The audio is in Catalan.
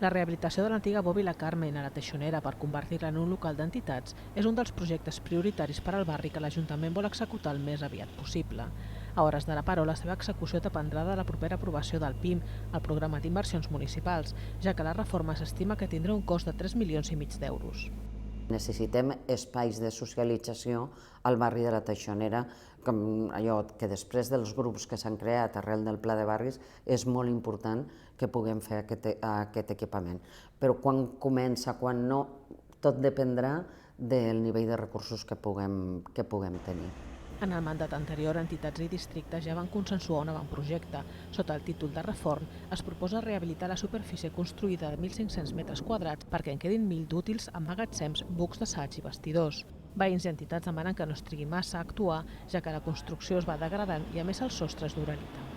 La rehabilitació de l'antiga Bòbila Carmen a la Teixonera per convertir-la en un local d'entitats és un dels projectes prioritaris per al barri que l'Ajuntament vol executar el més aviat possible. A hores d'ara, però, la seva execució dependrà de la propera aprovació del PIM, el Programa d'Inversions Municipals, ja que la reforma s'estima que tindrà un cost de 3,5 milions d'euros. Necessitem espais de socialització al barri de la Teixonera, com allò que després dels grups que s'han creat arrel del Pla de Barris és molt important que puguem fer aquest equipament. Però quan comença, quan no, tot dependrà del nivell de recursos que puguem tenir. En el mandat anterior, entitats i districtes ja van consensuar un avantprojecte. Sota el títol de Reform, es proposa rehabilitar la superfície construïda de 1.500 metres quadrats perquè en quedin 1.000 d'útils amb magatzems, bucs d'assaig i vestidors. Veïns i entitats demanen que no es trigui massa a actuar, ja que la construcció es va degradant i a més el sostre és d'uralita.